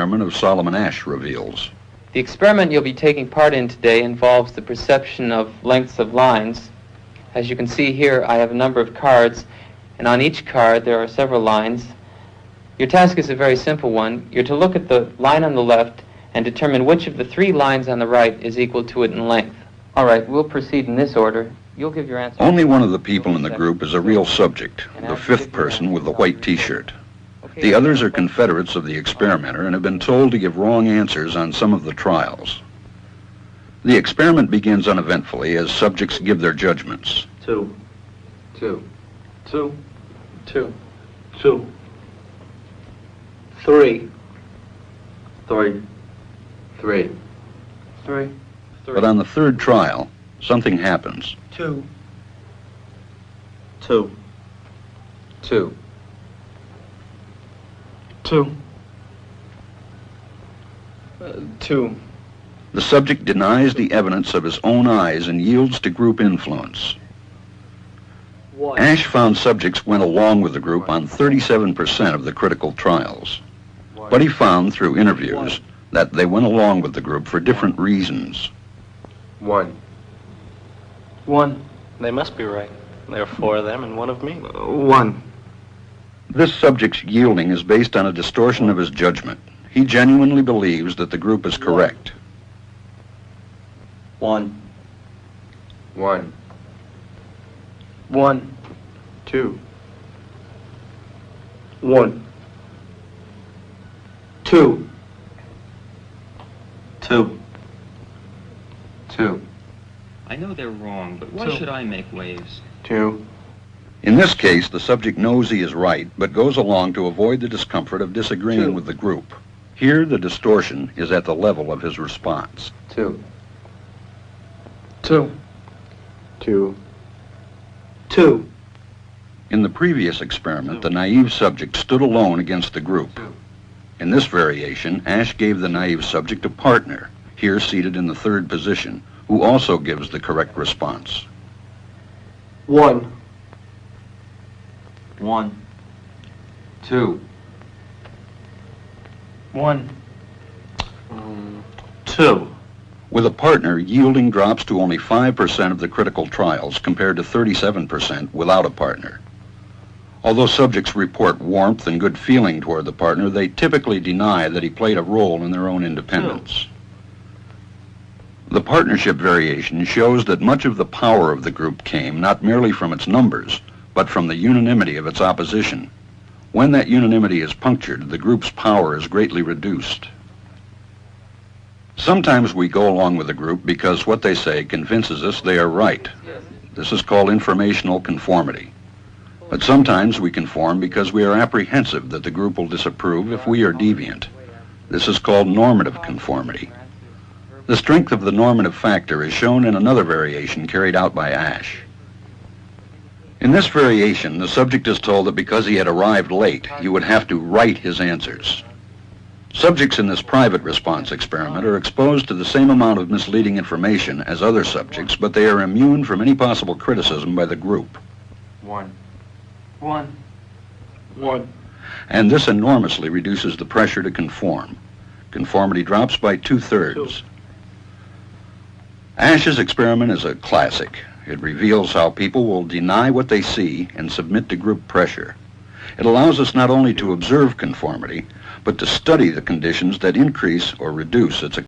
experiment of Solomon Asch reveals. The experiment you'll be taking part in today involves the perception of lengths of lines. As you can see here, I have a number of cards, and on each card there are several lines. Your task is a very simple one. You're to look at the line on the left and determine which of the three lines on the right is equal to it in length. All right, we'll proceed in this order. You'll give your answer. Only one of the people in the group is a real subject, the fifth person with the white T-shirt. The others are confederates of the experimenter and have been told to give wrong answers on some of the trials. The experiment begins uneventfully as subjects give their judgments. 2. 2. 2. 2. 2. 3. 3. 3. 3. But on the third trial, something happens. 2. 2. 2. 2. 2. The subject denies the evidence of his own eyes and yields to group influence. Asch found subjects went along with the group on 37% of the critical trials. But he found through interviews that they went along with the group for different reasons. 1. 1. They must be right. There are 4 of them and 1 of me. 1. This subject's yielding is based on a distortion of his judgment. He genuinely believes that the group is correct. 1. 1. 1. 2. 1. 2. 2. 2. I know they're wrong, but why should I make waves? 2. In this case, the subject knows he is right, but goes along to avoid the discomfort of disagreeing with the group. Here, the distortion is at the level of his response. 2. 2. 2. 2. In the previous experiment, the naive subject stood alone against the group. In this variation, Asch gave the naive subject a partner, here seated in the third position, who also gives the correct response. 1. 1. 2. 1. 2. With a partner, yielding drops to only 5% of the critical trials compared to 37% without a partner. Although subjects report warmth and good feeling toward the partner, they typically deny that he played a role in their own independence. The partnership variation shows that much of the power of the group came not merely from its numbers, but from the unanimity of its opposition. When that unanimity is punctured, the group's power is greatly reduced. Sometimes we go along with the group because what they say convinces us they are right. This is called informational conformity. But sometimes we conform because we are apprehensive that the group will disapprove if we are deviant. This is called normative conformity. The strength of the normative factor is shown in another variation carried out by Asch. In this variation, the subject is told that because he had arrived late, he would have to write his answers. Subjects in this private response experiment are exposed to the same amount of misleading information as other subjects, but they are immune from any possible criticism by the group. 1. 1. 1. And this enormously reduces the pressure to conform. Conformity drops by 2/3. Asch's experiment is a classic. It reveals how people will deny what they see and submit to group pressure. It allows us not only to observe conformity, but to study the conditions that increase or reduce its